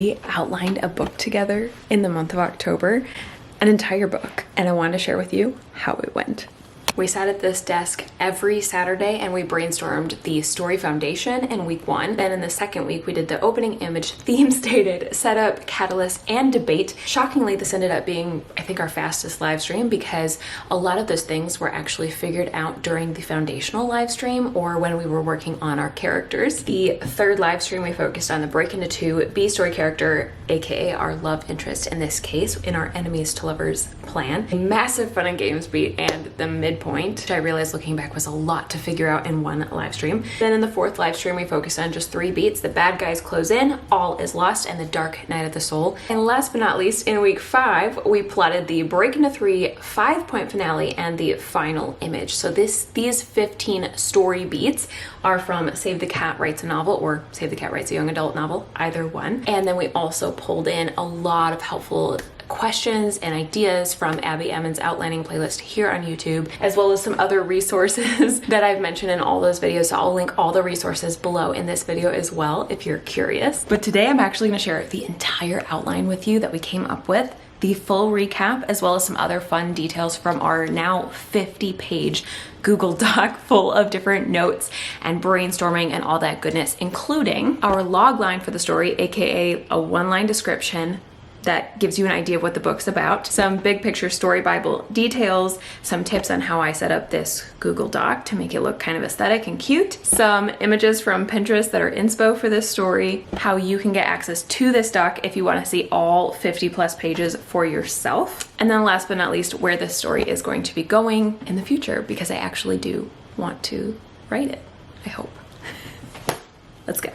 We outlined a book together in the month of October, an entire book, and I wanted to share with you how it went. We sat at this desk every Saturday and we brainstormed the story foundation in week 1. Then in the second week, we did the opening image, theme stated, setup, catalyst, and debate. Shockingly, this ended up being, I think, our fastest live stream because a lot of those things were actually figured out during the foundational live stream or when we were working on our characters. The third live stream, we focused on the break into two B story character, aka our love interest in this case, in our enemies to lovers plan. A massive fun and games beat and the midpoint, which I realized looking back was a lot to figure out in one live stream. Then in the fourth live stream, we focused on just 3 beats: the bad guys close in, all is lost, and the dark night of the soul. And last but not least, in week 5, we plotted the break into 3 5-point finale and the final image. So these 15 story beats are from Save the Cat Writes a Novel or Save the Cat Writes a Young Adult Novel, either one. And then we also pulled in a lot of helpful questions and ideas from Abby Emmons' outlining playlist here on YouTube, as well as some other resources that I've mentioned in all those videos. So I'll link all the resources below in this video as well if you're curious. But today I'm actually going to share the entire outline with you that we came up with, the full recap, as well as some other fun details from our now 50-page Google Doc full of different notes and brainstorming and all that goodness, including our log line for the story, aka a 1-line description that gives you an idea of what the book's about, some big picture story Bible details, some tips on how I set up this Google Doc to make it look kind of aesthetic and cute, some images from Pinterest that are inspo for this story, how you can get access to this doc if you want to see all 50 plus pages for yourself, and then last but not least, where this story is going to be going in the future, because I actually do want to write it, I hope. Let's go.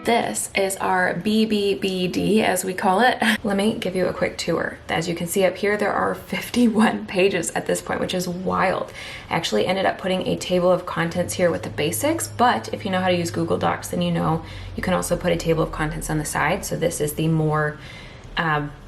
This is our BBBD, as we call it. Let me give you a quick tour. As you can see up here, there are 51 pages at this point, which is wild. I actually ended up putting a table of contents here with the basics, but if you know how to use Google Docs, then you know you can also put a table of contents on the side. So this is the more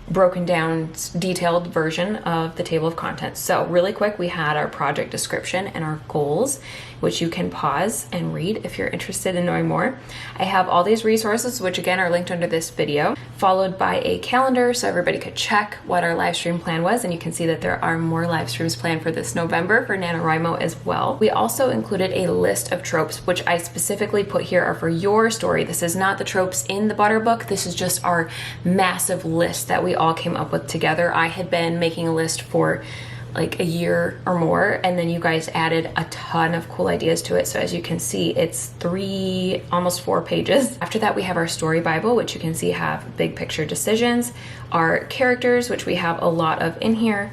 broken down, detailed version of the table of contents. So really quick, we had our project description and our goals, which you can pause and read if you're interested in knowing more. I have all these resources, which again are linked under this video, followed by a calendar so everybody could check what our live stream plan was. And you can see that there are more live streams planned for this November for NaNoWriMo as well. We also included a list of tropes, which I specifically put here are for your story. This is not the tropes in the Butter book. This is just our massive list that we all came up with together. I had been making a list for like a year or more, and then you guys added a ton of cool ideas to it. So as you can see, it's 3, almost 4 pages. After that, we have our story Bible, which you can see have big picture decisions, our characters, which we have a lot of in here,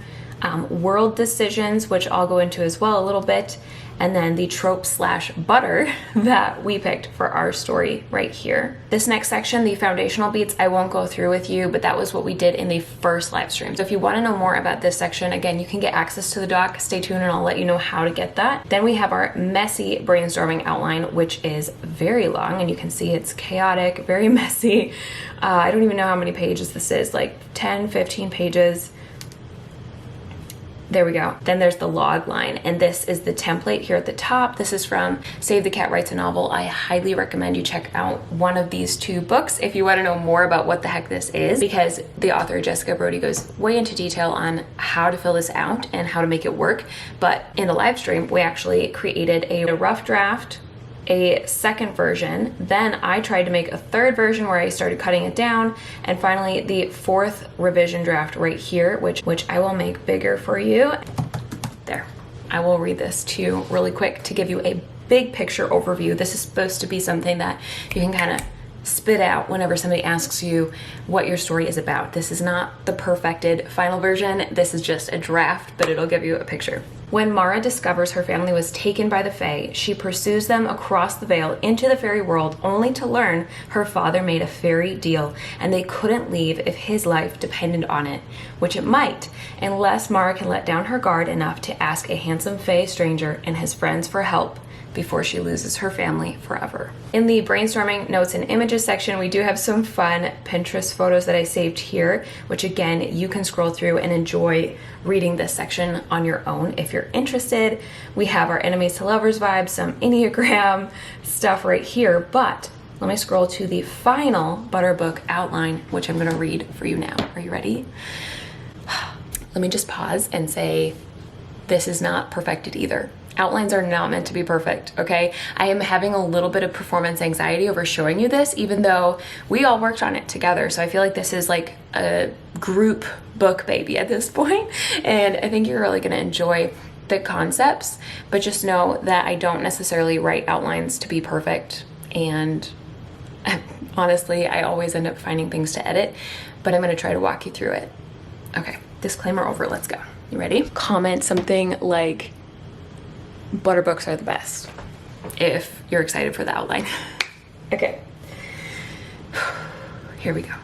world decisions, which I'll go into as well a little bit, and then the trope / butter that we picked for our story right here. This next section, the foundational beats, I won't go through with you, but that was what we did in the first live stream. So if you want to know more about this section, again, you can get access to the doc. Stay tuned and I'll let you know how to get that. Then we have our messy brainstorming outline, which is very long, and you can see it's chaotic, very messy. I don't even know how many pages this is, like 10, 15 pages. There we go. Then there's the log line, and this is the template here at the top. This is from Save the Cat Writes a Novel. I highly recommend you check out one of these 2 books if you want to know more about what the heck this is, because the author Jessica Brody goes way into detail on how to fill this out and how to make it work. But in the live stream, we actually created a rough draft, a second version, then I tried to make a third version where I started cutting it down, and finally the 4th revision draft right here, which I will make bigger for you. There, I will read this to you really quick to give you a big picture overview. This is supposed to be something that you can kind of spit out whenever somebody asks you what your story is about. This is not the perfected final version. This is just a draft, but it'll give you a picture. When Mara discovers her family was taken by the Fae, she pursues them across the veil into the fairy world, only to learn her father made a fairy deal and they couldn't leave if his life depended on it, which it might, unless Mara can let down her guard enough to ask a handsome Fae stranger and his friends for help before she loses her family forever. In the brainstorming notes and images section, we do have some fun Pinterest photos that I saved here, which again, you can scroll through and enjoy reading this section on your own if you're interested. We have our enemies to lovers vibes, some Enneagram stuff right here, but let me scroll to the final Butter Book outline, which I'm gonna read for you now. Are you ready? Let me just pause and say, this is not perfected either. Outlines are not meant to be perfect, okay? I am having a little bit of performance anxiety over showing you this, even though we all worked on it together. So I feel like this is like a group book baby at this point, and I think you're really gonna enjoy the concepts, but just know that I don't necessarily write outlines to be perfect, and honestly, I always end up finding things to edit, but I'm gonna try to walk you through it. Okay, disclaimer over, let's go. You ready? Comment something like, Butter books are the best, if you're excited for the outline. Okay, here we go.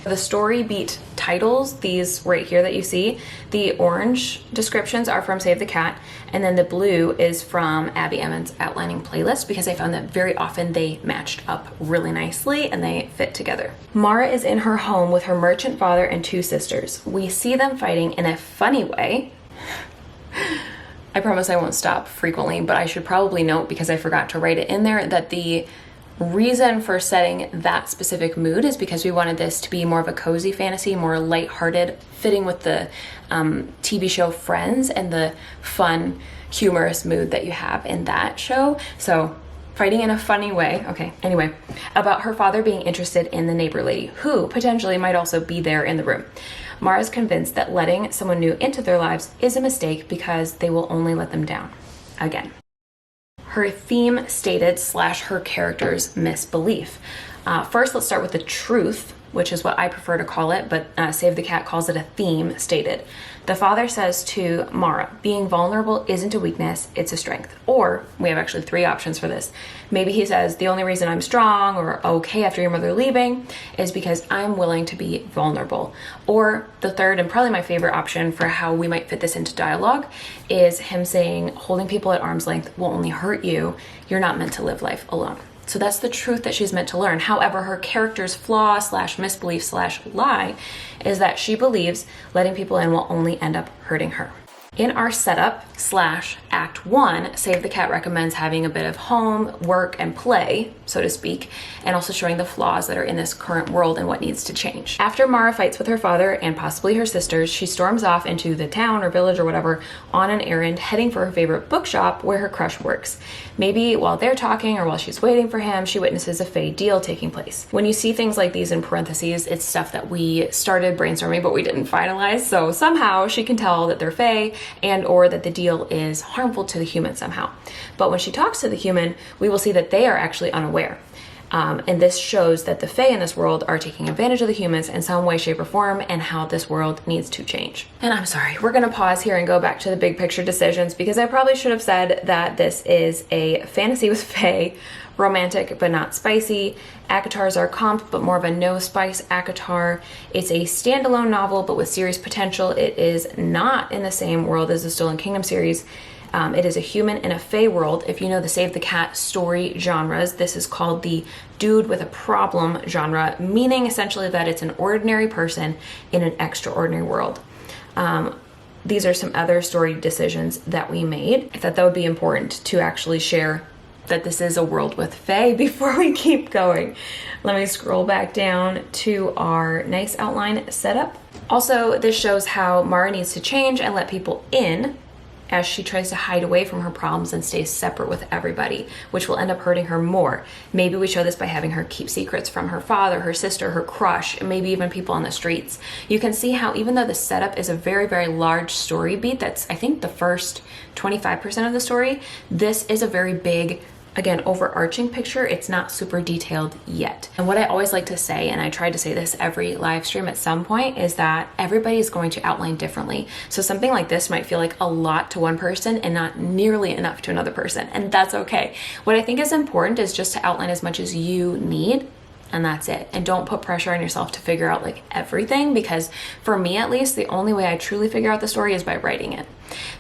The story beat titles, these right here that you see, the orange descriptions are from Save the Cat, and then the blue is from Abby Emmons' outlining playlist, because I found that very often they matched up really nicely and they fit together. Mara is in her home with her merchant father and two sisters. We see them fighting in a funny way. I promise I won't stop frequently, but I should probably note, because I forgot to write it in there, that the reason for setting that specific mood is because we wanted this to be more of a cozy fantasy, more lighthearted, fitting with the TV show Friends and the fun, humorous mood that you have in that show. So fighting in a funny way. Okay, anyway, about her father being interested in the neighbor lady, who potentially might also be there in the room. Mara's convinced that letting someone new into their lives is a mistake because they will only let them down again. Her theme stated / her character's misbelief. First, let's start with the truth, which is what I prefer to call it, but Save the Cat calls it a theme stated. The father says to Mara, being vulnerable isn't a weakness, it's a strength. Or, we have actually 3 options for this. Maybe he says, the only reason I'm strong or okay after your mother leaving is because I'm willing to be vulnerable. Or the third, and probably my favorite option for how we might fit this into dialogue, is him saying, holding people at arm's length will only hurt you. You're not meant to live life alone. So that's the truth that she's meant to learn. However, her character's flaw / misbelief / lie is that she believes letting people in will only end up hurting her. In our setup / Act 1, Save the Cat recommends having a bit of home, work, and play, so to speak, and also showing the flaws that are in this current world and what needs to change. After Mara fights with her father and possibly her sisters, she storms off into the town or village or whatever on an errand, heading for her favorite bookshop where her crush works. Maybe while they're talking or while she's waiting for him, she witnesses a Fae deal taking place. When you see things like these in parentheses, it's stuff that we started brainstorming but we didn't finalize, so somehow she can tell that they're Fae and or that the deal is harmful to the human somehow. But when she talks to the human, we will see that they are actually unaware. And this shows that the Fae in this world are taking advantage of the humans in some way, shape, or form, and how this world needs to change. And I'm sorry, we're gonna pause here and go back to the big picture decisions, because I probably should have said that this is a fantasy with Fae, romantic but not spicy. ACOTARs are comp, but more of a no spice ACOTAR. It's a standalone novel, but with serious potential. It is not in the same world as the Stolen Kingdom series. It is a human in a Fae world. If you know the Save the Cat story genres, this is called the dude with a problem genre, meaning essentially that it's an ordinary person in an extraordinary world. These are some other story decisions that we made. I thought that would be important to actually share that this is a world with Fae before we keep going. Let me scroll back down to our nice outline setup. Also, this shows how Mara needs to change and let people in as she tries to hide away from her problems and stay separate with everybody, which will end up hurting her more. Maybe we show this by having her keep secrets from her father, her sister, her crush, and maybe even people on the streets. You can see how even though the setup is a very, very large story beat, that's I think the first 25% of the story, this is a very big, again, overarching picture. It's not super detailed yet. And what I always like to say, and I try to say this every live stream at some point, is that everybody is going to outline differently. So something like this might feel like a lot to one person and not nearly enough to another person, and that's okay. What I think is important is just to outline as much as you need, and that's it. And don't put pressure on yourself to figure out like everything, because for me at least, the only way I truly figure out the story is by writing it.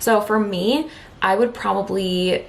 So for me, I would probably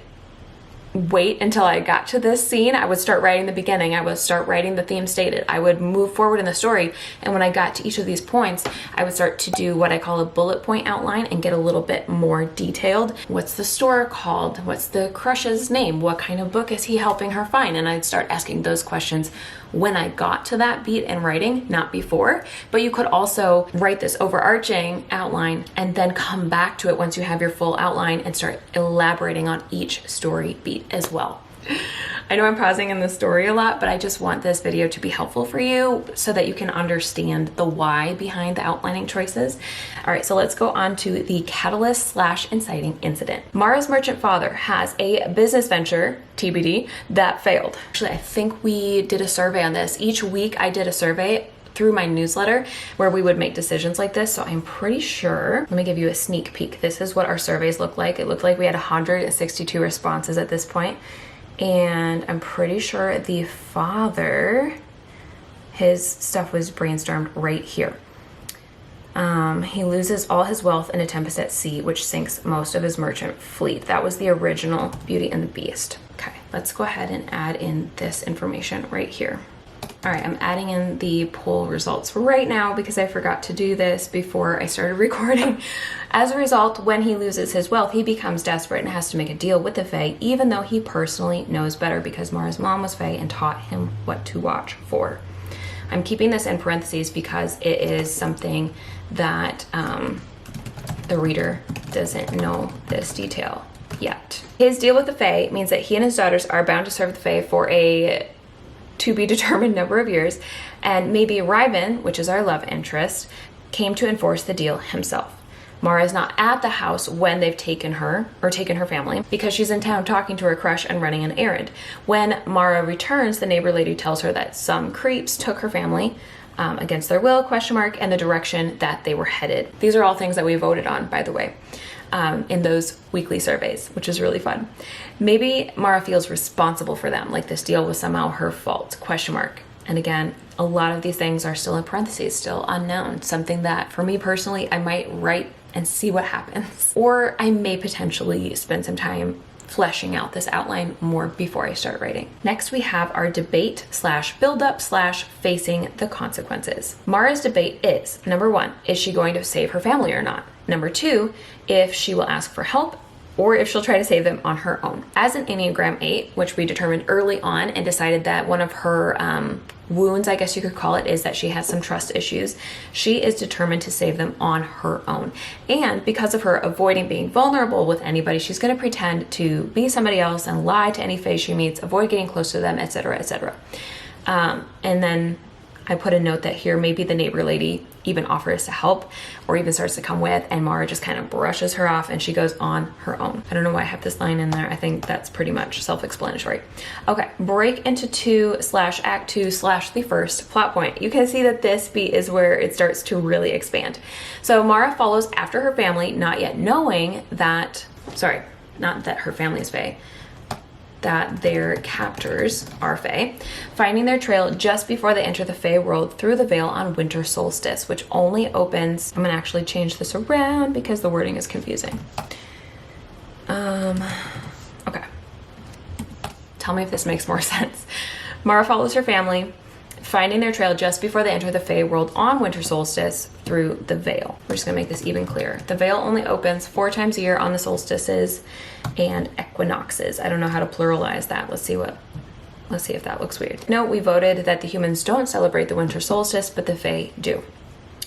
wait until I got to this scene. I would start writing the beginning. I would start writing the theme stated. I would move forward in the story. And when I got to each of these points, I would start to do what I call a bullet point outline and get a little bit more detailed. What's the store called? What's the crush's name? What kind of book is he helping her find? And I'd start asking those questions when I got to that beat in writing, not before. But you could also write this overarching outline and then come back to it once you have your full outline and start elaborating on each story beat as well. I know I'm pausing in the story a lot, but I just want this video to be helpful for you so that you can understand the why behind the outlining choices. All right, so let's go on to the catalyst / inciting incident. Mara's merchant father has a business venture, TBD, that failed. Actually, I think we did a survey on this. Each week I did a survey through my newsletter where we would make decisions like this. So I'm pretty sure, let me give you a sneak peek. This is what our surveys look like. It looked like we had 162 responses at this point. And I'm pretty sure the father, his stuff was brainstormed right here. He loses all his wealth in a tempest at sea, which sinks most of his merchant fleet. That was the original Beauty and the Beast. Okay, let's go ahead and add in this information right here. All right, I'm adding in the poll results right now because I forgot to do this before I started recording. As a result, when he loses his wealth, he becomes desperate and has to make a deal with the Fae, even though he personally knows better because Mara's mom was Fae and taught him what to watch for. I'm keeping this in parentheses because it is something that the reader doesn't know this detail yet. His deal with the Fae means that he and his daughters are bound to serve the Fae for a to be determined number of years, and maybe Ryven, which is our love interest, came to enforce the deal himself. Mara is not at the house when they've taken her family because she's in town talking to her crush and running an errand. When Mara returns, the neighbor lady tells her that some creeps took her family against their will, and the direction that they were headed. These are all things that we voted on, by the way, in those weekly surveys, which is really fun. Maybe Mara feels responsible for them, like this deal was somehow her fault, ? And again, a lot of these things are still in parentheses, still unknown, something that for me personally, I might write and see what happens. Or I may potentially spend some time fleshing out this outline more before I start writing. Next, we have our debate / build up / facing the consequences. Mara's debate is, number 1, is she going to save her family or not? Number 2, if she will ask for help or if she'll try to save them on her own. As an Enneagram 8, which we determined early on and decided that one of her wounds, I guess you could call it, is that she has some trust issues. She is determined to save them on her own. And because of her avoiding being vulnerable with anybody, she's going to pretend to be somebody else and lie to any Fae she meets, avoid getting close to them, etc., etc. And then I put a note that here maybe the neighbor lady even offers to help or even starts to come with, and Mara just kind of brushes her off and she goes on her own. I don't know why I have this line in there. I think that's pretty much self-explanatory. Okay, break into 2 / act 2 / the first plot point. You can see that this beat is where it starts to really expand. So Mara follows after her family, not yet knowing that, not that her family is Fae, that their captors are Fae, finding their trail just before they enter the Fae world through the veil on winter solstice, which only opens, I'm gonna actually change this around because the wording is confusing. Okay. Tell me if this makes more sense. Mara follows her family, finding their trail just before they enter the Fae world on winter solstice through the veil. We're just gonna make this even clearer. The veil only opens 4 times a year on the solstices and equinoxes. I don't know how to pluralize that. Let's see if that looks weird. No, we voted that the humans don't celebrate the winter solstice, but the Fae do.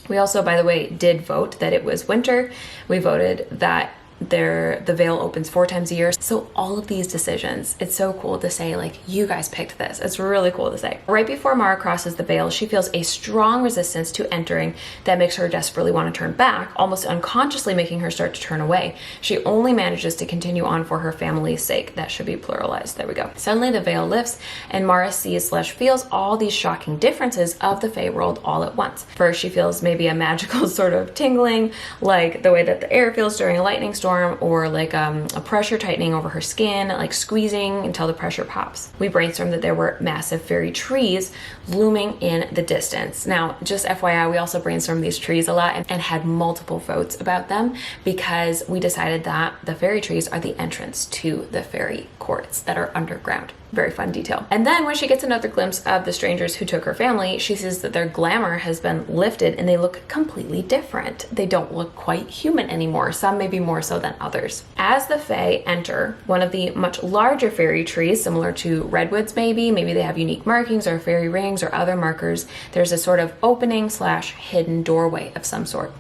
We also, by the way, did vote that it was winter. We voted that the veil opens 4 times a year. So all of these decisions, it's so cool to say, like, you guys picked this. It's really cool to say. Right before Mara crosses the veil, she feels a strong resistance to entering that makes her desperately want to turn back, almost unconsciously making her start to turn away. She only manages to continue on for her family's sake. That should be pluralized. There we go. Suddenly the veil lifts and Mara sees / feels all these shocking differences of the Fae world all at once. First, she feels maybe a magical sort of tingling, like the way that the air feels during a lightning storm, brainstorm or like a pressure tightening over her skin, like squeezing until the pressure pops. We brainstormed that there were massive fairy trees looming in the distance. Now, just FYI, we also brainstormed these trees a lot and had multiple votes about them because we decided that the fairy trees are the entrance to the fairy courts that are underground. Very fun detail. And then when she gets another glimpse of the strangers who took her family, she sees that their glamour has been lifted and they look completely different. They don't look quite human anymore, some maybe more so than others. As the Fae enter one of the much larger fairy trees, similar to redwoods maybe they have unique markings or fairy rings or other markers, there's a sort of opening / hidden doorway of some sort.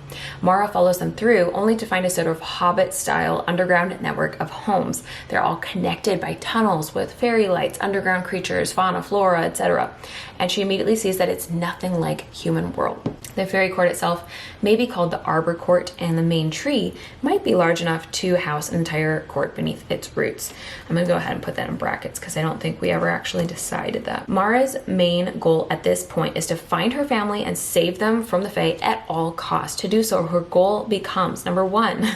Mara follows them through only to find a sort of hobbit-style underground network of homes. They're all connected by tunnels with fairy lights, underground creatures, fauna, flora, etc. And she immediately sees that it's nothing like human world. The fairy court itself may be called the Arbor Court, and the main tree might be large enough to house an entire court beneath its roots. I'm going to go ahead and put that in brackets because I don't think we ever actually decided that. Mara's main goal at this point is to find her family and save them from the Fae at all costs. To do so, her goal becomes, number one,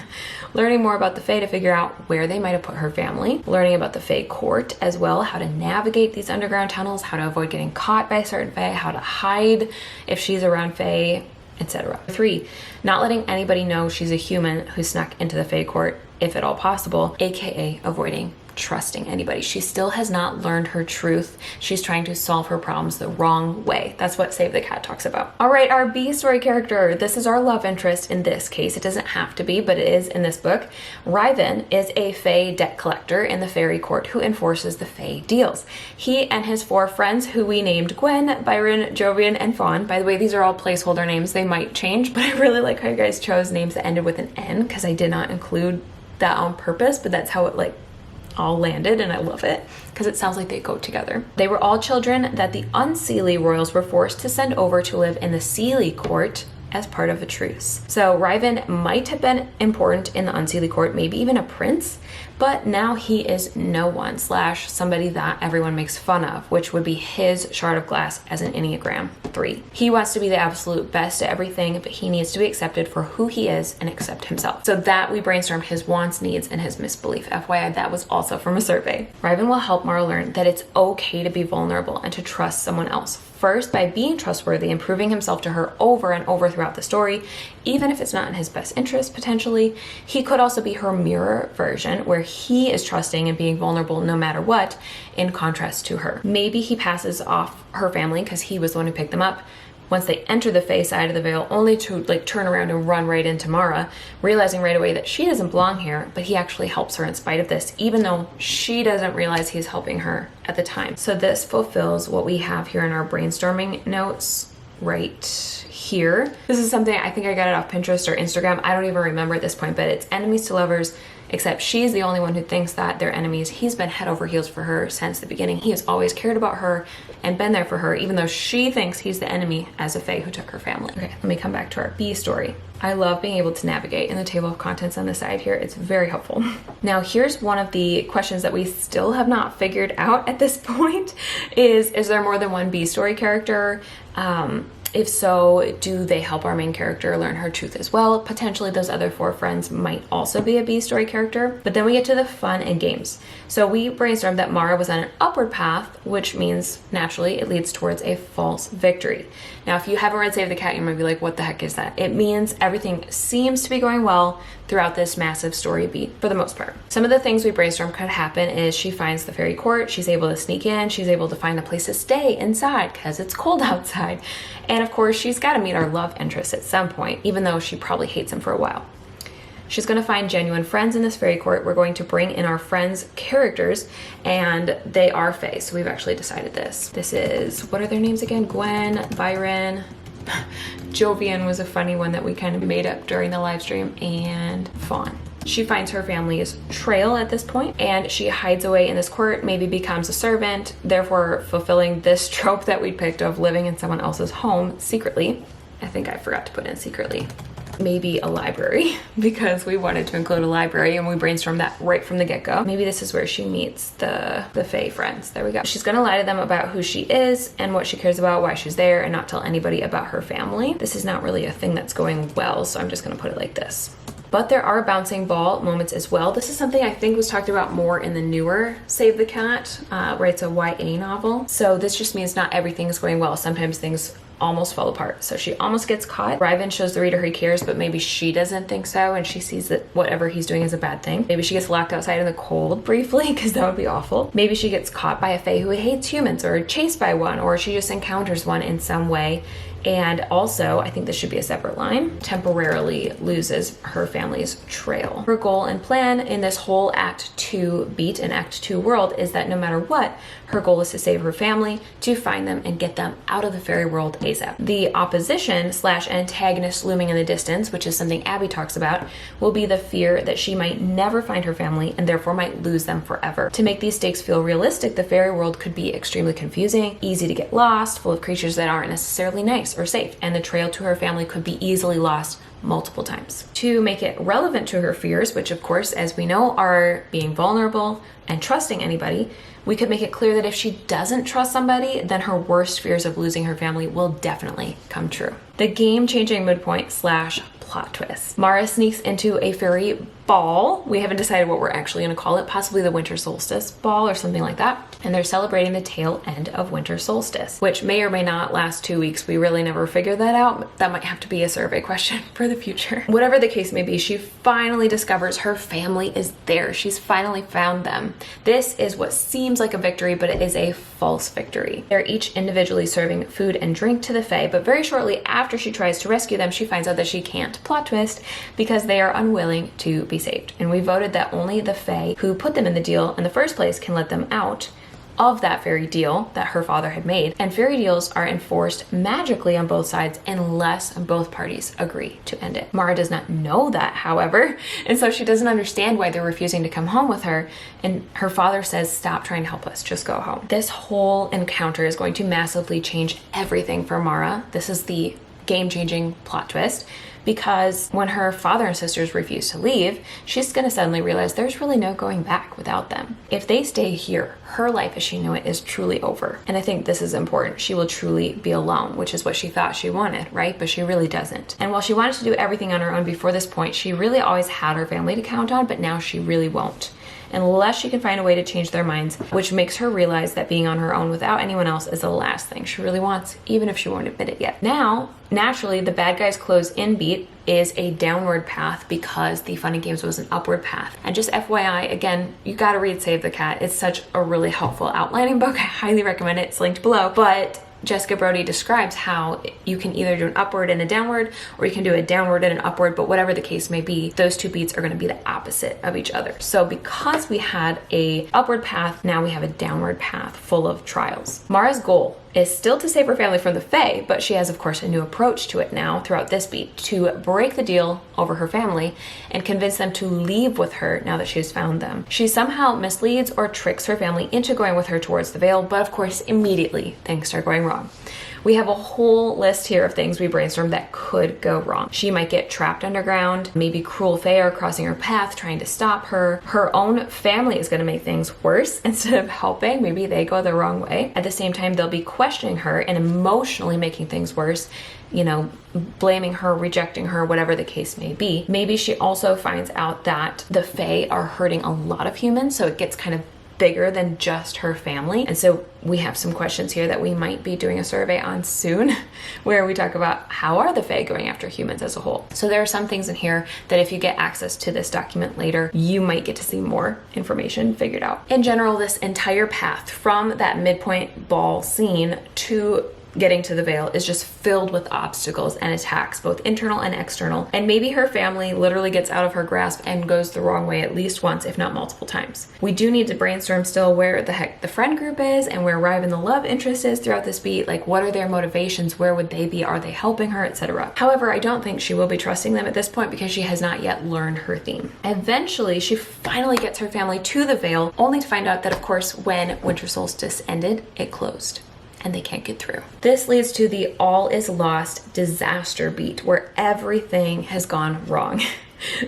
learning more about the Fae to figure out where they might have put her family, learning about the Fae court as well, how to navigate these underground tunnels, how to avoid getting caught by certain Fae, how to hide if she's around Fae, etc. 3, not letting anybody know she's a human who snuck into the Fae court, if at all possible, aka avoiding trusting anybody. She still has not learned her truth. She's trying to solve her problems the wrong way. That's what Save the Cat talks about. All right, our B story character. This is our love interest in this case. It doesn't have to be, but it is in this book. Riven is a Fae debt collector in the fairy court who enforces the Fae deals. He and his 4 friends, who we named Gwen, Byron, Jovian, and Fawn. By the way, these are all placeholder names. They might change, but I really like how you guys chose names that ended with an N because I did not include that on purpose, but that's how it all landed, and I love it because it sounds like they go together. They were all children that the Unseelie royals were forced to send over to live in the Seelie court as part of a truce. So Riven might have been important in the Unseelie court, maybe even a prince, but now he is no one / somebody that everyone makes fun of, which would be his shard of glass as an Enneagram 3. He wants to be the absolute best at everything, but he needs to be accepted for who he is and accept himself. So that we brainstormed his wants, needs, and his misbelief. FYI, that was also from a survey. Riven will help Mara learn that it's okay to be vulnerable and to trust someone else. First, by being trustworthy and proving himself to her over and over throughout the story, even if it's not in his best interest, potentially. He could also be her mirror version, where he is trusting and being vulnerable no matter what, in contrast to her. Maybe he passes off her family because he was the one who picked them up once they enter the Fae side of the veil, only to turn around and run right into Mara, realizing right away that she doesn't belong here, but he actually helps her in spite of this, even though she doesn't realize he's helping her at the time. So this fulfills what we have here in our brainstorming notes right here. This is something I think I got it off Pinterest or Instagram. I don't even remember at this point, but it's enemies to lovers, except she's the only one who thinks that they're enemies. He's been head over heels for her since the beginning. He has always cared about her and been there for her, even though she thinks he's the enemy as a Fae who took her family. Okay, let me come back to our B story. I love being able to navigate in the table of contents on the side here. It's very helpful. Now, here's one of the questions that we still have not figured out at this point is there more than one B story character? If so, do they help our main character learn her truth as well? Potentially those other 4 friends might also be a B story character. But then we get to the fun and games. So we brainstormed that Mara was on an upward path, which means naturally it leads towards a false victory. Now, if you haven't read Save the Cat, you might be like, what the heck is that? It means everything seems to be going well throughout this massive story beat for the most part. Some of the things we brainstormed could happen is she finds the fairy court, she's able to sneak in, she's able to find a place to stay inside because it's cold outside. And of course, she's got to meet our love interest at some point, even though she probably hates him for a while. She's going to find genuine friends in this fairy court. We're going to bring in our friends' characters, and they are Fae. So we've actually decided this. This is, what are their names again? Gwen, Byron, Jovian was a funny one that we kind of made up during the live stream, and Fawn. She finds her family's trail at this point, and she hides away in this court, maybe becomes a servant, therefore fulfilling this trope that we picked of living in someone else's home secretly. I think I forgot to put in secretly. Maybe a library, because we wanted to include a library and we brainstormed that right from the get-go. Maybe this is where she meets the Fae friends. There we go. She's gonna lie to them about who she is and what she cares about, why she's there, and not tell anybody about her family. This is not really a thing that's going well, so I'm just gonna put it like this. But there are bouncing ball moments as well. This is something I think was talked about more in the newer Save the Cat, where it's a YA novel. So this just means not everything is going well. Sometimes things almost fall apart. So she almost gets caught. Ryven shows the reader he cares, but maybe she doesn't think so, and she sees that whatever he's doing is a bad thing. Maybe she gets locked outside in the cold briefly, because that would be awful. Maybe she gets caught by a fae who hates humans, or chased by one, or she just encounters one in some way. And also, I think this should be a separate line, temporarily loses her family's trail. Her goal and plan in this whole Act 2 beat and Act 2 world is that no matter what, her goal is to save her family, to find them and get them out of the fairy world ASAP. The opposition / antagonist looming in the distance, which is something Abby talks about, will be the fear that she might never find her family and therefore might lose them forever. To make these stakes feel realistic, the fairy world could be extremely confusing, easy to get lost, full of creatures that aren't necessarily nice or safe, and the trail to her family could be easily lost multiple times. To make it relevant to her fears, which of course, as we know, are being vulnerable and trusting anybody, we could make it clear that if she doesn't trust somebody, then her worst fears of losing her family will definitely come true. The game-changing midpoint / plot twist. Mara sneaks into a fairy ball. We haven't decided what we're actually going to call it, possibly the winter solstice ball or something like that. And they're celebrating the tail end of winter solstice, which may or may not last 2 weeks. We really never figured that out. That might have to be a survey question for the future. Whatever the case may be, she finally discovers her family is there. She's finally found them. This is what seems like a victory, but it is a false victory. They're each individually serving food and drink to the fae, but very shortly after she tries to rescue them, she finds out that she can't. Plot twist, because they are unwilling to be saved. And we voted that only the fae who put them in the deal in the first place can let them out of that fairy deal that her father had made. And fairy deals are enforced magically on both sides unless both parties agree to end it. Mara does not know that, however, and so she doesn't understand why they're refusing to come home with her. And her father says, stop trying to help us, just go home. This whole encounter is going to massively change everything for Mara. This is the game-changing plot twist, because when her father and sisters refuse to leave, she's going to suddenly realize there's really no going back without them. If they stay here, her life as she knew it is truly over. And I think this is important. She will truly be alone, which is what she thought she wanted, right? But she really doesn't. And while she wanted to do everything on her own before this point, she really always had her family to count on, but now she really won't, unless she can find a way to change their minds, which makes her realize that being on her own without anyone else is the last thing she really wants, even if she won't admit it yet. Now, naturally, the bad guys close in beat is a downward path because the Fun and Games was an upward path. And just FYI, again, you gotta read Save the Cat. It's such a really helpful outlining book. I highly recommend it. It's linked below. But Jessica Brody describes how you can either do an upward and a downward, or you can do a downward and an upward, but whatever the case may be, those two beats are going to be the opposite of each other. So because we had a upward path, now we have a downward path full of trials. Mara's goal is still to save her family from the fae, but she has, of course, a new approach to it now throughout this beat, to break the deal over her family and convince them to leave with her now that she has found them. She somehow misleads or tricks her family into going with her towards the veil, but of course, immediately things start going wrong. We have a whole list here of things we brainstormed that could go wrong. She might get trapped underground, maybe cruel fae are crossing her path trying to stop her. Her own family is going to make things worse instead of helping. Maybe they go the wrong way. At the same time, they'll be questioning her and emotionally making things worse, you know, blaming her, rejecting her, whatever the case may be. Maybe she also finds out that the fae are hurting a lot of humans, so it gets kind of bigger than just her family. And so we have some questions here that we might be doing a survey on soon, where we talk about how are the fae going after humans as a whole. So there are some things in here that if you get access to this document later, you might get to see more information figured out. In general, this entire path from that midpoint ball scene to getting to the veil is just filled with obstacles and attacks, both internal and external. And maybe her family literally gets out of her grasp and goes the wrong way at least once, if not multiple times. We do need to brainstorm still where the heck the friend group is and where Ryven the love interest is throughout this beat. Like, what are their motivations? Where would they be? Are they helping her, etc.? However, I don't think she will be trusting them at this point because she has not yet learned her theme. Eventually, she finally gets her family to the veil, only to find out that, of course, when winter solstice ended, it closed and they can't get through. This leads to the all is lost disaster beat, where everything has gone wrong.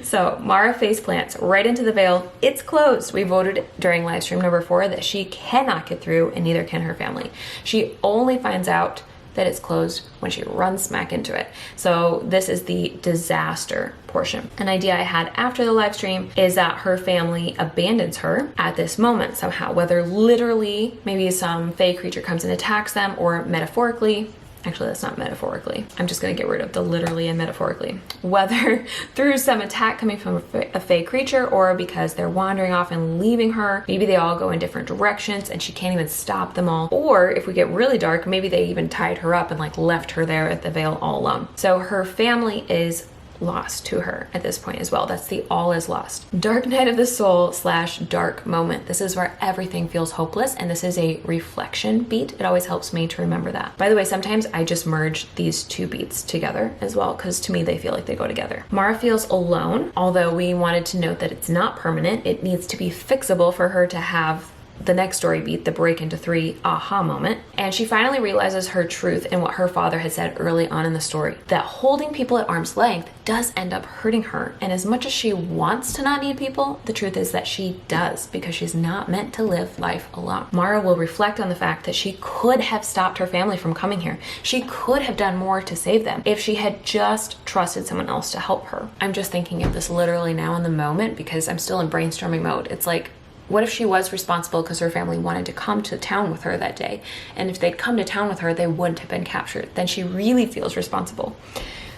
So Mara face plants right into the veil. It's closed. We voted during live stream number 4 that she cannot get through, and neither can her family. She only finds out that it's closed when she runs smack into it. So this is the disaster portion. An idea I had after the live stream is that her family abandons her at this moment somehow, whether literally maybe some fey creature comes and attacks them, or metaphorically. Actually, that's not metaphorically. I'm just going to get rid of the literally and metaphorically. Whether through some attack coming from a fey creature, or because they're wandering off and leaving her. Maybe they all go in different directions and she can't even stop them all. Or if we get really dark, maybe they even tied her up and like left her there at the Vale all alone. So her family is lost to her at this point as well. That's the all is lost. Dark night of the soul / dark moment. This is where everything feels hopeless, and this is a reflection beat. It always helps me to remember that. By the way, sometimes I just merge these two beats together as well, because to me they feel like they go together. Mara feels alone, although we wanted to note that it's not permanent. It needs to be fixable for her to have the next story beat, the break into 3 aha moment. And she finally realizes her truth in what her father had said early on in the story, that holding people at arm's length does end up hurting her. And as much as she wants to not need people, the truth is that she does, because she's not meant to live life alone. Mara will reflect on the fact that she could have stopped her family from coming here. She could have done more to save them if she had just trusted someone else to help her. I'm just thinking of this literally now in the moment because I'm still in brainstorming mode. It's like, what if she was responsible because her family wanted to come to town with her that day? And if they'd come to town with her, they wouldn't have been captured. Then she really feels responsible.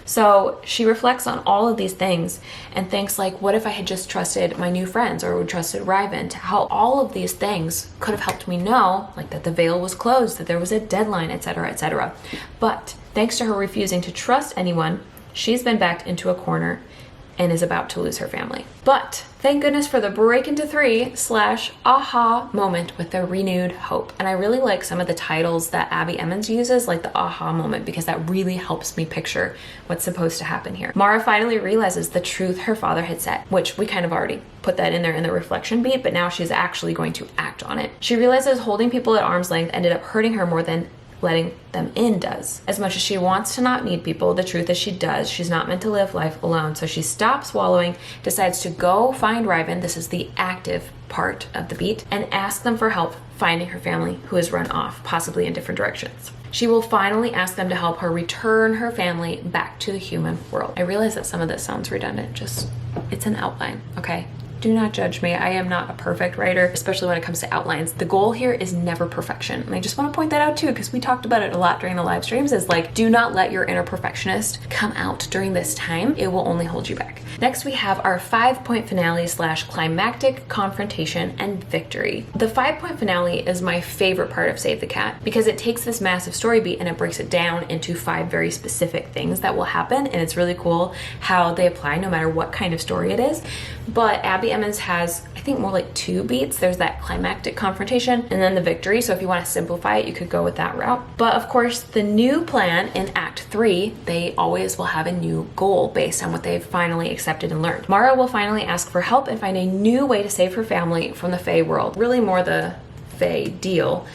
So she reflects on all of these things and thinks like, what if I had just trusted my new friends or trusted Riven to help? All of these things could have helped me know like that the Vale was closed, that there was a deadline, etc., etc. But thanks to her refusing to trust anyone, she's been backed into a corner and is about to lose her family. But thank goodness for the break into 3 / aha moment with the renewed hope. And I really like some of the titles that Abby Emmons uses, like the aha moment, because that really helps me picture what's supposed to happen here. Mara finally realizes the truth her father had said, which we kind of already put that in there in the reflection beat, but now she's actually going to act on it. She realizes holding people at arm's length ended up hurting her more than letting them in does. As much as she wants to not need people, the truth is she does. She's not meant to live life alone. So she stops wallowing, decides to go find Riven, this is the active part of the beat, and ask them for help finding her family who has run off, possibly in different directions. She will finally ask them to help her return her family back to the human world. I realize that some of this sounds redundant, just, it's an outline, okay? Do not judge me. I am not a perfect writer, especially when it comes to outlines. The goal here is never perfection. And I just want to point that out too, because we talked about it a lot during the live streams, is like, do not let your inner perfectionist come out during this time. It will only hold you back. Next, we have our 5-point finale / climactic confrontation and victory. The 5-point finale is my favorite part of Save the Cat because it takes this massive story beat and it breaks it down into 5 very specific things that will happen. And it's really cool how they apply no matter what kind of story it is. But Abby Emmons has, I think, more like 2 beats. There's that climactic confrontation and then the victory. So if you want to simplify it, you could go with that route. But of course, the new plan in Act 3, they always will have a new goal based on what they've finally accepted and learned. Mara will finally ask for help and find a new way to save her family from the Fae world. Really more the Fae deal.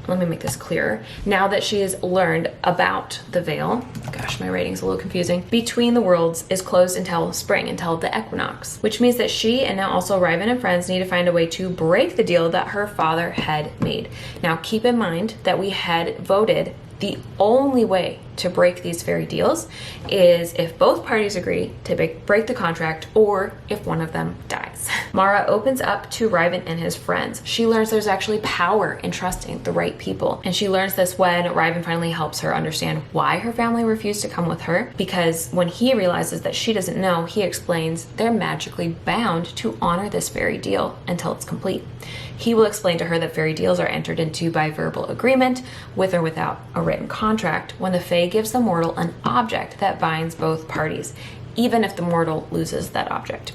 Let me make this clearer. Now that she has learned about the Vale, gosh, my writing's a little confusing, Between the Worlds is closed until spring, until the equinox, which means that she and now also Riven and friends need to find a way to break the deal that her father had made. Now keep in mind that we had voted the only way to break these fairy deals is if both parties agree to break the contract or if one of them dies. Mara opens up to Riven and his friends. She learns there's actually power in trusting the right people. And she learns this when Riven finally helps her understand why her family refused to come with her. Because when he realizes that she doesn't know, he explains they're magically bound to honor this fairy deal until it's complete. He will explain to her that fairy deals are entered into by verbal agreement, with or without a written contract, when the Fae gives the mortal an object that binds both parties, even if the mortal loses that object.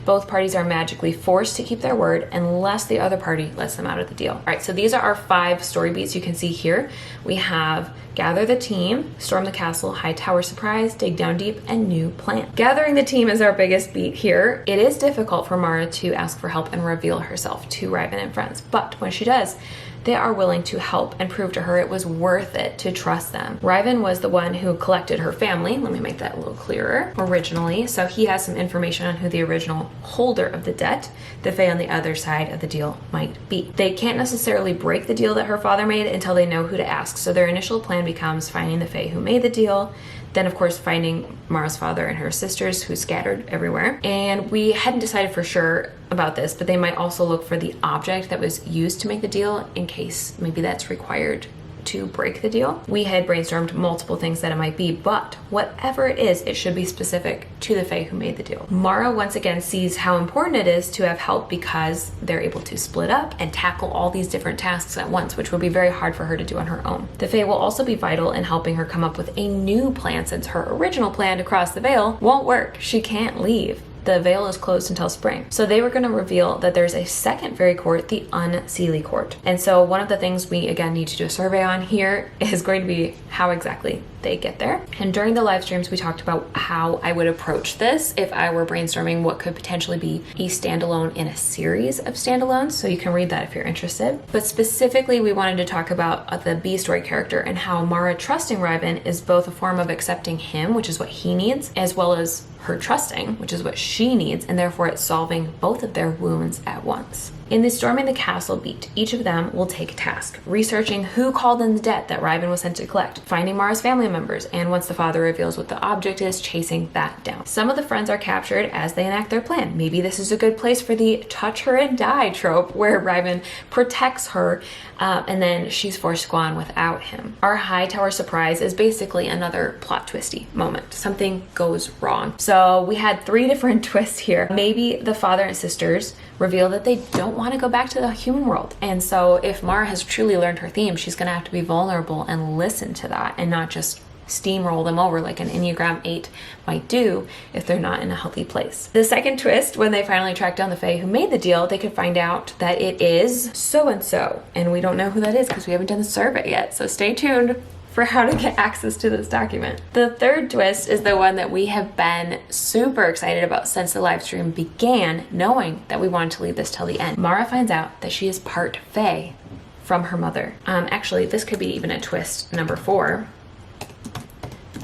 Both parties are magically forced to keep their word unless the other party lets them out of the deal. All right, so these are our 5 story beats you can see here. We have Gather the Team, Storm the Castle, High Tower Surprise, Dig Down Deep, and New Plan. Gathering the Team is our biggest beat here. It is difficult for Mara to ask for help and reveal herself to Riven and friends, but when she does, they are willing to help and prove to her it was worth it to trust them. Ryven was the one who collected her family. Let me make that a little clearer. Originally, so he has some information on who the original holder of the debt, the Fae on the other side of the deal, might be. They can't necessarily break the deal that her father made until they know who to ask. So their initial plan becomes finding the Fae who made the deal, then of course finding Mara's father and her sisters who scattered everywhere. And we hadn't decided for sure about this, but they might also look for the object that was used to make the deal in case maybe that's required to break the deal. We had brainstormed multiple things that it might be, but whatever it is, it should be specific to the Fae who made the deal. Mara once again sees how important it is to have help because they're able to split up and tackle all these different tasks at once, which would be very hard for her to do on her own. The Fae will also be vital in helping her come up with a new plan since her original plan to cross the veil won't work. She can't leave. The veil is closed until spring. So they were going to reveal that there's a second fairy court, the Unseelie Court. And so one of the things we again need to do a survey on here is going to be how exactly they get there. And during the live streams, we talked about how I would approach this if I were brainstorming what could potentially be a standalone in a series of standalones. So you can read that if you're interested. But specifically, we wanted to talk about the B story character and how Mara trusting Ryven is both a form of accepting him, which is what he needs, as well as her trusting, which is what she needs, and therefore it's solving both of their wounds at once. In the Storming the Castle beat, each of them will take a task, researching who called in the debt that Ryven was sent to collect, finding Mara's family members, and once the father reveals what the object is, chasing that down. Some of the friends are captured as they enact their plan. Maybe this is a good place for the touch her and die trope, where Ryven protects her and then she's forced to go on without him. Our Hightower surprise is basically another plot twisty moment. Something goes wrong. So we had 3 different twists here. Maybe the father and sisters reveal that they don't want to go back to the human world. And so if Mara has truly learned her theme, she's going to have to be vulnerable and listen to that and not just steamroll them over like an Enneagram 8 might do if they're not in a healthy place. The second twist, when they finally track down the Fae who made the deal, they could find out that it is so-and-so. And we don't know who that is because we haven't done the survey yet. So stay tuned for how to get access to this document. The third twist is the one that we have been super excited about since the live stream began, knowing that we wanted to leave this till the end. Mara finds out that she is part Fae from her mother. Actually, this could be even a twist number 4,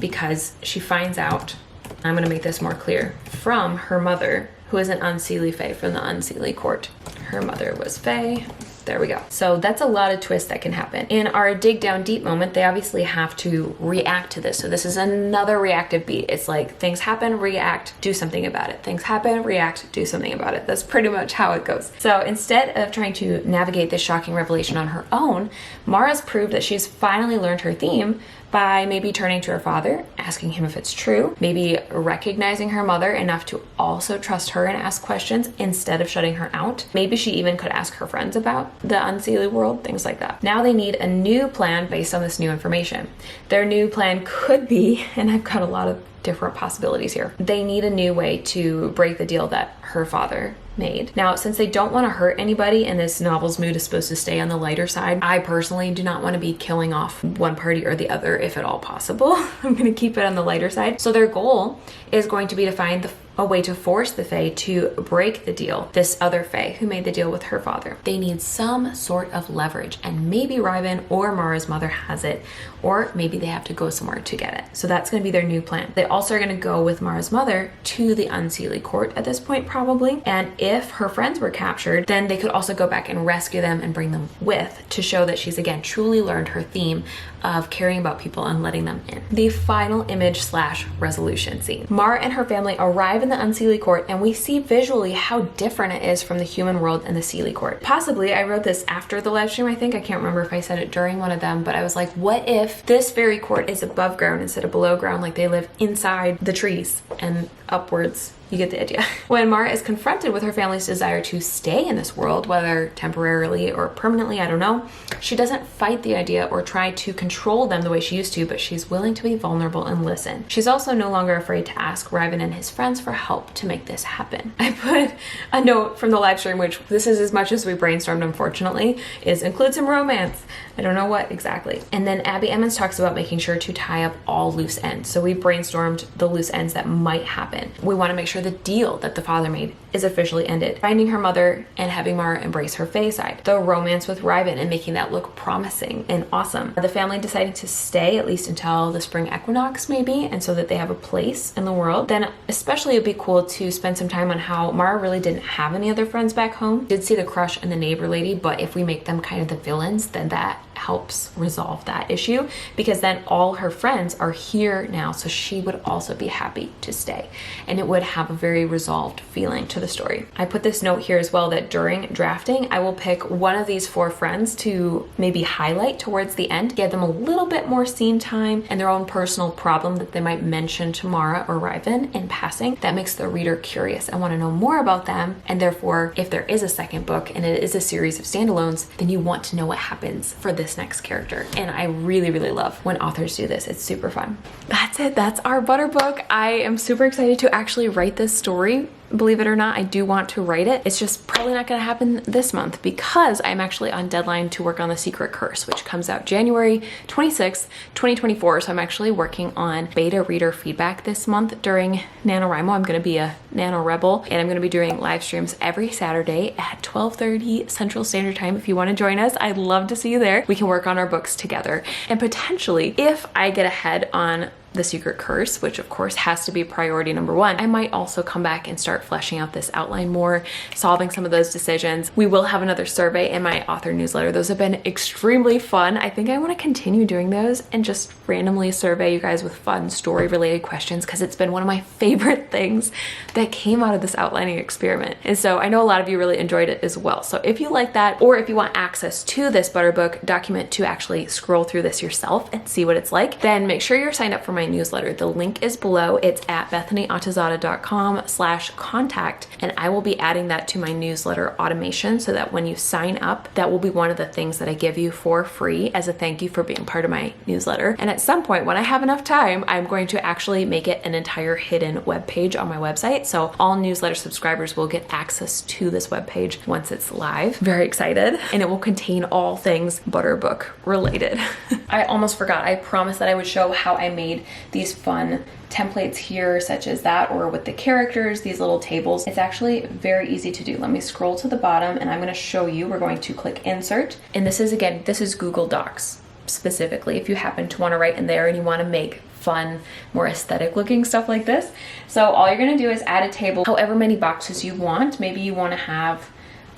because she finds out, I'm going to make this more clear, from her mother, who is an Unseelie Fae from the Unseelie Court. Her mother was Fae. There we go. So that's a lot of twists that can happen. In our dig down deep moment, they obviously have to react to this. So this is another reactive beat. It's like things happen, react, do something about it. Things happen, react, do something about it. That's pretty much how it goes. So instead of trying to navigate this shocking revelation on her own, Mara's proved that she's finally learned her theme by maybe turning to her father, asking him if it's true, maybe recognizing her mother enough to also trust her and ask questions instead of shutting her out. Maybe she even could ask her friends about the Unseelie world, things like that. Now they need a new plan based on this new information. Their new plan could be, and I've got a lot of different possibilities here, they need a new way to break the deal that her father made. Now, since they don't want to hurt anybody and this novel's mood is supposed to stay on the lighter side, I personally do not want to be killing off one party or the other if at all possible. I'm going to keep it on the lighter side. So their goal is going to be to find a way to force the Fae to break the deal, this other Fae who made the deal with her father. They need some sort of leverage, and maybe Ryven or Mara's mother has it, or maybe they have to go somewhere to get it. So that's going to be their new plan. They also are going to go with Mara's mother to the Unseelie Court at this point, probably. And if her friends were captured, then they could also go back and rescue them and bring them with to show that she's again truly learned her theme of caring about people and letting them in. The final image / resolution scene. Mara and her family arrive in the Unseelie Court, and we see visually how different it is from the human world and the Seelie Court. Possibly, I wrote this after the live stream, I think. I can't remember if I said it during one of them, but I was like, what if this fairy court is above ground instead of below ground, like they live inside the trees and upwards? You get the idea. When Mara is confronted with her family's desire to stay in this world, whether temporarily or permanently, I don't know, she doesn't fight the idea or try to control them the way she used to, but she's willing to be vulnerable and listen. She's also no longer afraid to ask Ryven and his friends for help to make this happen. I put a note from the live stream, which this is as much as we brainstormed, unfortunately, is include some romance. I don't know what exactly. And then Abby Emmons talks about making sure to tie up all loose ends. So we brainstormed the loose ends that might happen. We want to make sure sure the deal that the father made is officially ended. Finding her mother and having Mara embrace her fae side. The romance with Riven and making that look promising and awesome. The family deciding to stay at least until the spring equinox maybe, and so that they have a place in the world. Then especially it'd be cool to spend some time on how Mara really didn't have any other friends back home. Did see the crush in the neighbor lady, but if we make them kind of the villains, then that helps resolve that issue, because then all her friends are here now, so she would also be happy to stay, and it would have a very resolved feeling to the story. I put this note here as well that during drafting I will pick one of these 4 friends to maybe highlight towards the end, give them a little bit more scene time and their own personal problem that they might mention to Mara or Riven in passing. That makes the reader curious and want to know more about them, and therefore if there is a second book and it is a series of standalones, then you want to know what happens for this next character. And I really love when authors do this. It's super fun. That's it. That's our butter book. I am super excited to actually write this story. Believe it or not, I do want to write it. It's just probably not going to happen this month because I'm actually on deadline to work on The Secret Curse, which comes out January 26th, 2024. So I'm actually working on beta reader feedback this month during NaNoWriMo. I'm going to be a Nano Rebel, and I'm going to be doing live streams every Saturday at 12:30 Central Standard Time. If you want to join us, I'd love to see you there. We can work on our books together, and potentially if I get ahead on The Secret Curse, which of course has to be priority number 1, I might also come back and start fleshing out this outline more, solving some of those decisions. We will have another survey in my author newsletter. Those have been extremely fun. I think I want to continue doing those and just randomly survey you guys with fun story related questions, because it's been one of my favorite things that came out of this outlining experiment. And so I know a lot of you really enjoyed it as well. So if you like that, or if you want access to this butter book document to actually scroll through this yourself and see what it's like, then make sure you're signed up for my newsletter. The link is below. It's at bethanyatazadeh.com/contact, and I will be adding that to my newsletter automation so that when you sign up, that will be one of the things that I give you for free as a thank you for being part of my newsletter. And at some point when I have enough time, I'm going to actually make it an entire hidden web page on my website, so all newsletter subscribers will get access to this web page once it's live. Very excited. And it will contain all things Butterbook related. I almost forgot. I promised that I would show how I made these fun templates here, such as that, or with the characters, these little tables. It's actually very easy to do. Let me scroll to the bottom and I'm going to show you. We're going to click insert, and this is, again, this is Google Docs specifically if you happen to want to write in there and you want to make fun, more aesthetic looking stuff like this. So all you're going to do is add a table, however many boxes you want. Maybe you want to have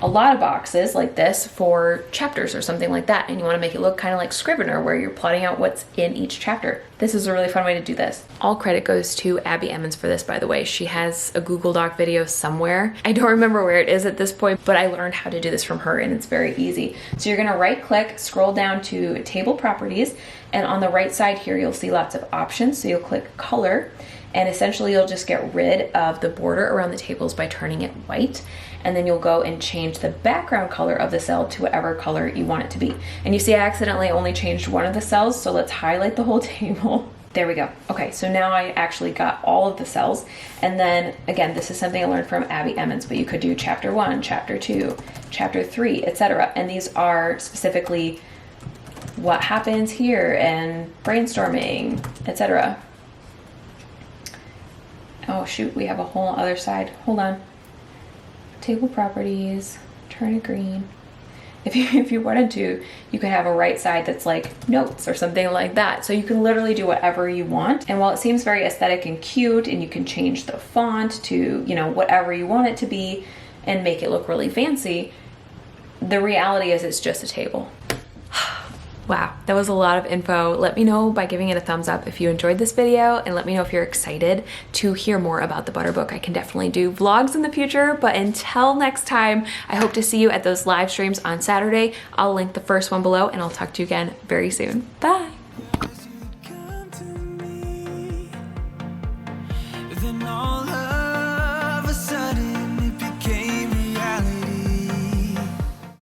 a lot of boxes like this for chapters or something like that, and you want to make it look kind of like Scrivener where you're plotting out what's in each chapter. This is a really fun way to do this. All credit goes to Abby Emmons for this, by the way. She has a Google Doc video somewhere. I don't remember where it is at this point, but I learned how to do this from her and it's very easy. So you're going to right click, scroll down to table properties, and on the right side here you'll see lots of options. So you'll click color, and essentially you'll just get rid of the border around the tables by turning it white. And then you'll go and change the background color of the cell to whatever color you want it to be. And you see I accidentally only changed one of the cells, so let's highlight the whole table. There we go. Okay, so now I actually got all of the cells. And then again, this is something I learned from Abby Emmons, but you could do chapter 1, chapter 2, chapter 3, etc. And these are specifically what happens here and brainstorming, etc. Oh shoot, we have a whole other side. Hold on. Table properties, turn it green. If you wanted to, you could have a right side that's like notes or something like that. So you can literally do whatever you want. And while it seems very aesthetic and cute, and you can change the font to, you know, whatever you want it to be and make it look really fancy, the reality is it's just a table. Wow, that was a lot of info. Let me know by giving it a thumbs up if you enjoyed this video, and let me know if you're excited to hear more about the Butter Book. I can definitely do vlogs in the future, but until next time, I hope to see you at those live streams on Saturday. I'll link the first one below, and I'll talk to you again very soon. Bye. Then all